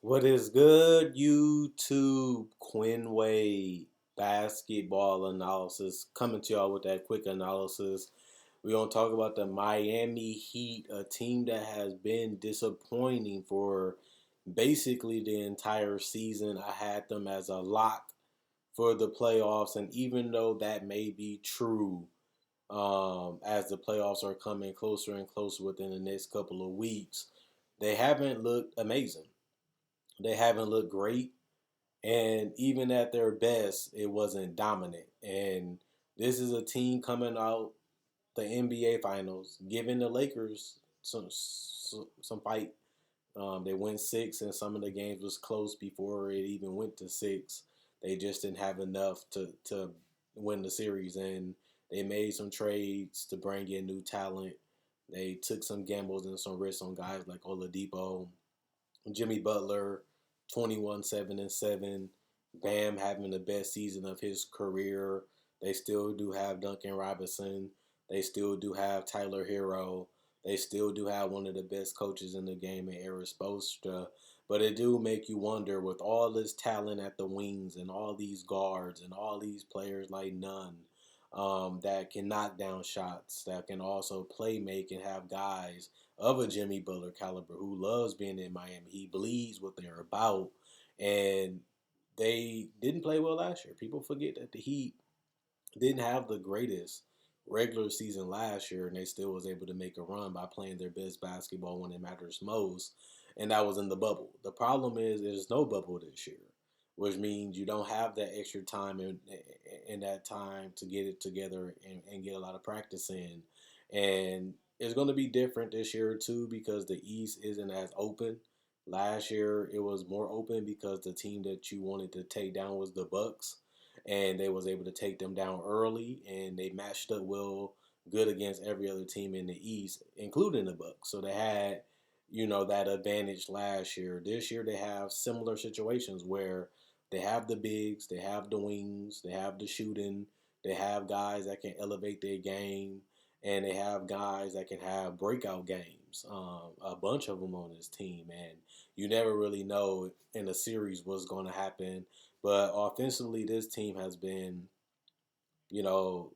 What is good, YouTube? Quinn Wade basketball analysis coming to y'all with that quick analysis. We're going to talk about the Miami Heat, a team that has been disappointing for basically the entire season. I had them as a lock for the playoffs, and even though that may be true, as the playoffs are coming closer and closer within the next couple of weeks, they haven't looked amazing. They haven't looked great. And even at their best, it wasn't dominant. And this is a team coming out the NBA Finals, giving the Lakers some fight. They went six, and some of the games was close before it even went to six. They just didn't have enough to win the series, and they made some trades to bring in new talent. They took some gambles and some risks on guys like Oladipo, Jimmy Butler, 21 7 and 7. Bam having the best season of his career. They still do have Duncan Robinson. They still do have Tyler Hero. They still do have one of the best coaches in the game in Eric Spoelstra. But it do make you wonder, with all this talent at the wings and all these guards and all these players like none, that can knock down shots, that can also play make and have guys of a Jimmy Butler caliber who loves being in Miami. He believes what they're about, and they didn't play well last year. People forget that the Heat didn't have the greatest regular season last year, and they still was able to make a run by playing their best basketball when it matters most, and that was in the bubble. The problem is there's no bubble this year, which means you don't have that extra time and that time to get it together and get a lot of practice in, and it's going to be different this year too because the East isn't as open. Last year it was more open because the team that you wanted to take down was the Bucks, and they was able to take them down early, and they matched up well good against every other team in the East, including the Bucks. So they had, that advantage last year. This year they have similar situations where they have the bigs, they have the wings, they have the shooting, they have guys that can elevate their game, and they have guys that can have breakout games. A bunch of them on this team, and you never really know in a series what's going to happen, but offensively, this team has been,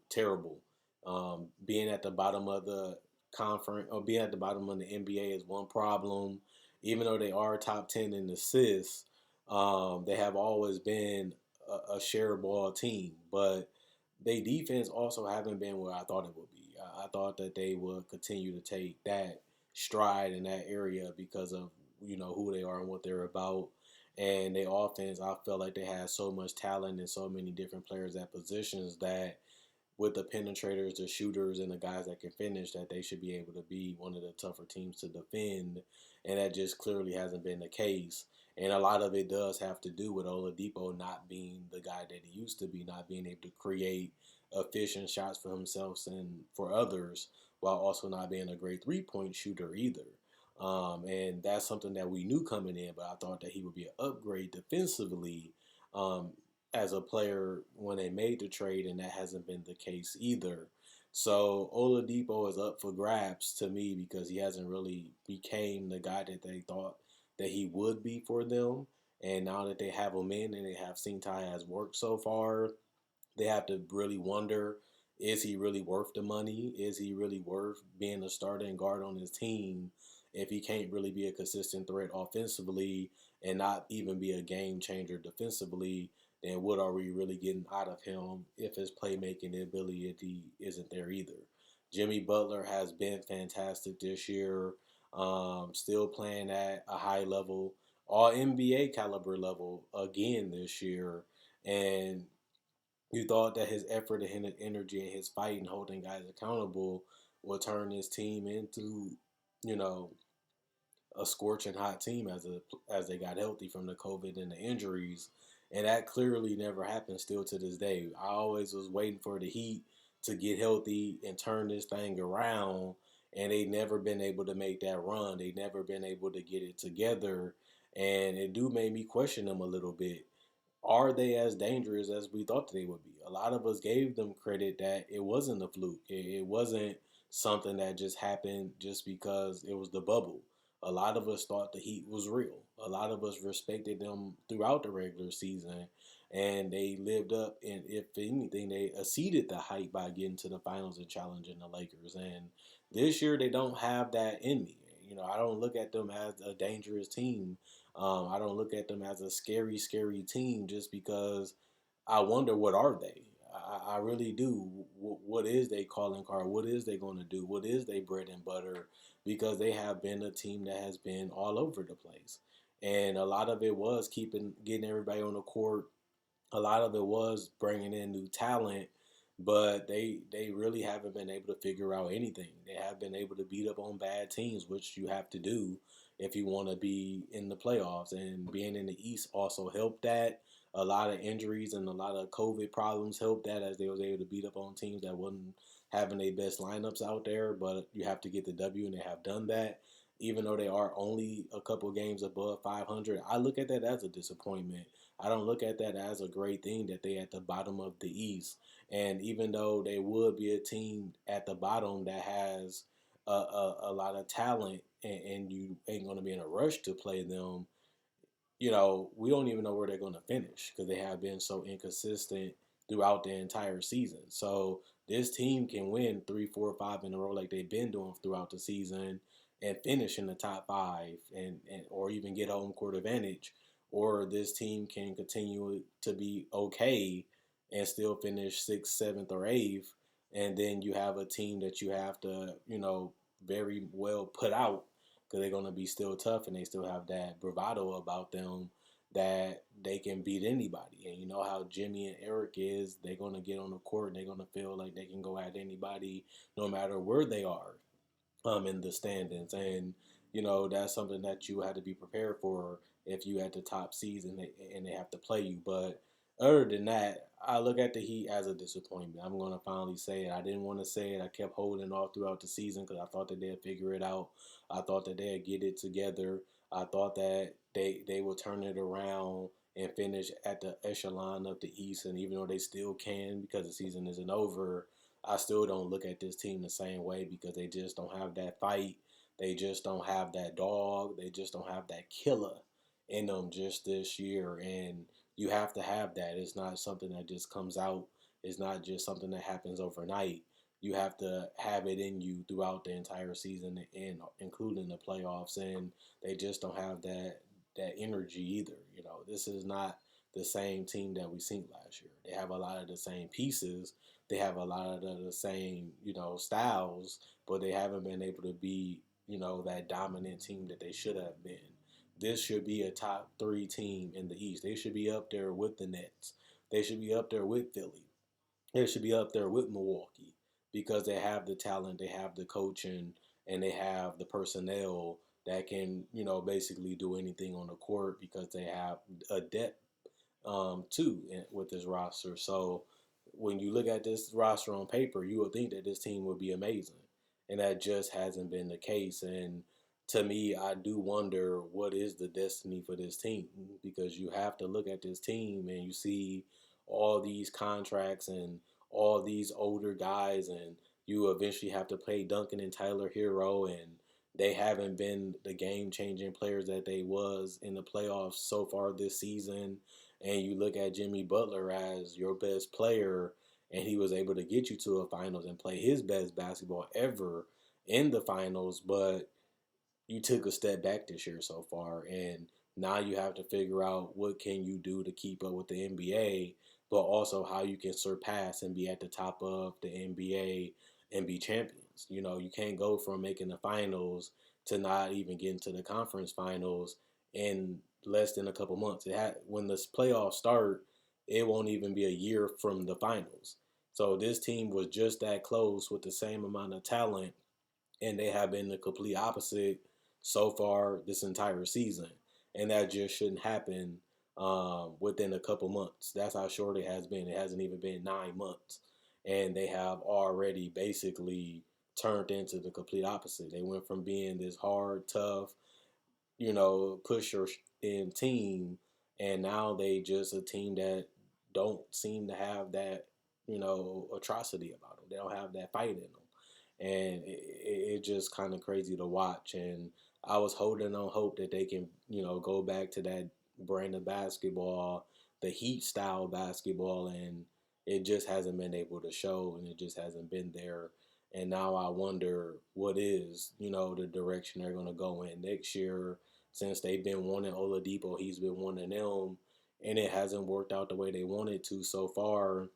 terrible. Being at the bottom of the conference or being at the bottom of the NBA is one problem. Even though they are top 10 in assists, they have always been a share ball team. But they defense also haven't been where I thought it would be. I thought that they would continue to take that stride in that area because of who they are and what they're about. And their offense, I felt like they had so much talent and so many different players at positions that with the penetrators, the shooters, and the guys that can finish, that they should be able to be one of the tougher teams to defend. And that just clearly hasn't been the case. And a lot of it does have to do with Oladipo not being the guy that he used to be, not being able to create efficient shots for himself and for others, while also not being a great 3-point shooter either. And that's something that we knew coming in, but I thought that he would be an upgrade defensively, um, as a player when they made the trade, and that hasn't been the case either. So Oladipo is up for grabs to me because he hasn't really became the guy that they thought that he would be for them. And now that they have him in and they have seen Ty has worked so far, they have to really wonder, is he really worth the money? Is he really worth being a starting guard on his team if he can't really be a consistent threat offensively and not even be a game changer defensively? Then what are we really getting out of him if his playmaking ability isn't there either? Jimmy Butler has been fantastic this year, still playing at a high level, all NBA caliber level again this year. And you thought that his effort and his energy and his fight and holding guys accountable would turn his team into, you know, a scorching hot team as they got healthy from the COVID and the injuries, and that clearly never happened. Still to this day, I always was waiting for the Heat to get healthy and turn this thing around, and they never been able to make that run. They never been able to get it together, and it do make me question them a little bit. Are they as dangerous as we thought they would be? A lot of us gave them credit that it wasn't a fluke. It wasn't something that just happened just because it was the bubble. A lot of us thought the Heat was real. A lot of us respected them throughout the regular season, and they lived up. And if anything, they exceeded the hype by getting to the finals and challenging the Lakers. And this year, they don't have that in me. I don't look at them as a dangerous team. I don't look at them as a scary, scary team just because I wonder what are they. I really do. What is they calling card? What is they going to do? What is they bread and butter? Because they have been a team that has been all over the place, and a lot of it was getting everybody on the court. A lot of it was bringing in new talent, but they really haven't been able to figure out anything. They have been able to beat up on bad teams, which you have to do if you want to be in the playoffs. And being in the East also helped that. A lot of injuries and a lot of COVID problems helped that, as they was able to beat up on teams that wasn't having their best lineups out there. But you have to get the W, and they have done that. Even though they are only a couple games above 500, I look at that as a disappointment. I don't look at that as a great thing that they at the bottom of the East. And even though they would be a team at the bottom that has a lot of talent, and you ain't going to be in a rush to play them, we don't even know where they're going to finish because they have been so inconsistent throughout the entire season. So this team can win 3, 4, 5 in a row like they've been doing throughout the season and finish in the top five, and or even get home court advantage. Or this team can continue to be okay and still finish sixth, seventh, or eighth. And then you have a team that you have to, very well put out because they're going to be still tough, and they still have that bravado about them that they can beat anybody. And you know how Jimmy and Eric is, they're going to get on the court and they're going to feel like they can go at anybody no matter where they are in the standings. And that's something that you had to be prepared for if you had the top seeds, and they have to play you. But other than that, I look at the Heat as a disappointment. I'm going to finally say it. I didn't want to say it. I kept holding off throughout the season because I thought that they'd figure it out. I thought that they'd get it together. I thought that they would turn it around and finish at the echelon of the East. And even though they still can because the season isn't over, I still don't look at this team the same way because they just don't have that fight. They just don't have that dog. They just don't have that killer in them just this year. And you have to have that. It's not something that just comes out. It's not just something that happens overnight. You have to have it in you throughout the entire season, and including the playoffs. And they just don't have that energy either. This is not the same team that we seen last year. They have a lot of the same pieces, they have a lot of the same, styles, but they haven't been able to be, that dominant team that they should have been. This should be a top three team in the East. They should be up there with the Nets. They should be up there with Philly. They should be up there with Milwaukee because they have the talent, they have the coaching, and they have the personnel that can, basically do anything on the court because they have a depth too with this roster. So when you look at this roster on paper, you would think that this team would be amazing, and that just hasn't been the case. And to me, I do wonder what is the destiny for this team, because you have to look at this team and you see all these contracts and all these older guys, and you eventually have to play Duncan and Tyler Hero, and they haven't been the game changing players that they was in the playoffs so far this season. And you look at Jimmy Butler as your best player, and he was able to get you to a finals and play his best basketball ever in the finals, but you took a step back this year so far, and now you have to figure out what can you do to keep up with the NBA, but also how you can surpass and be at the top of the NBA and be champions. You can't go from making the finals to not even getting to the conference finals in less than a couple months. When the playoffs start, it won't even be a year from the finals. So this team was just that close with the same amount of talent, and they have been the complete opposite so far this entire season. And that just shouldn't happen within a couple months. That's how short it has been. It hasn't even been 9 months. And they have already basically turned into the complete opposite. They went from being this hard, tough, pusher in team, and now they just a team that don't seem to have that, atrocity about them. They don't have that fight in them, and it just kind of crazy to watch. And I was holding on hope that they can, go back to that brand of basketball, the Heat style basketball, and it just hasn't been able to show, and it just hasn't been there. And now I wonder what is, the direction they're going to go in next year, since they've been wanting Oladipo, he's been wanting them, and it hasn't worked out the way they wanted to so far.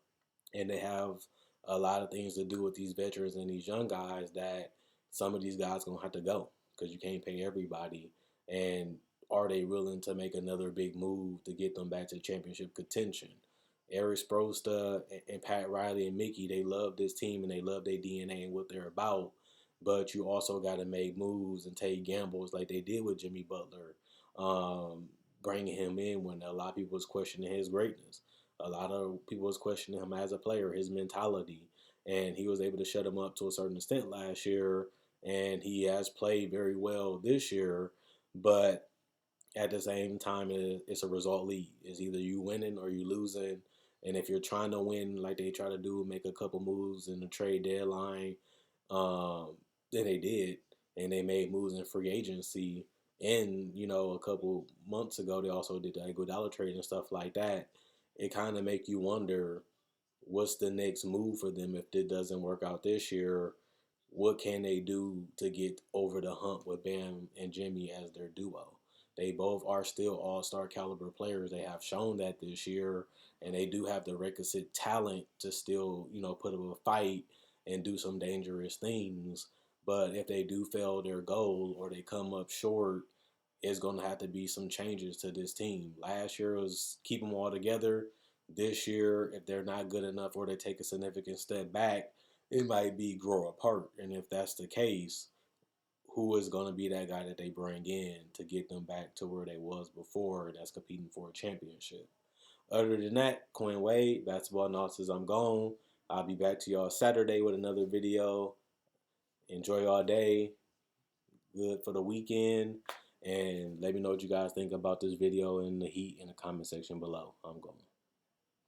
And they have a lot of things to do with these veterans and these young guys that some of these guys gonna have to go because you can't pay everybody. And are they willing to make another big move to get them back to championship contention? Eric Sprosta and Pat Riley and Mickey, they love this team and they love their DNA and what they're about. But you also got to make moves and take gambles like they did with Jimmy Butler, um, bringing him in when a lot of people was questioning his greatness. A lot of people was questioning him as a player, his mentality, and he was able to shut him up to a certain extent last year, and he has played very well this year. But at the same time, it's a result league. It's either you winning or you losing. And if you're trying to win, like they try to do, make a couple moves in the trade deadline, um, then they did, and they made moves in free agency. And a couple months ago, they also did the Iguodala trade and stuff like that. It kind of make you wonder what's the next move for them if it doesn't work out this year. What can they do to get over the hump with Bam and Jimmy as their duo? They both are still all-star caliber players. They have shown that this year, and they do have the requisite talent to still, put up a fight and do some dangerous things. But if they do fail their goal or they come up short, it's going to have to be some changes to this team. Last year was keep them all together. This year, if they're not good enough or they take a significant step back, it might be grow apart. And if that's the case, who is going to be that guy that they bring in to get them back to where they was before that's competing for a championship? Other than that, Quinn Wade, basketball analysis, I'm gone. I'll be back to y'all Saturday with another video. Enjoy y'all day. Good for the weekend. And let me know what you guys think about this video in the heat in the comment section below. I'm going.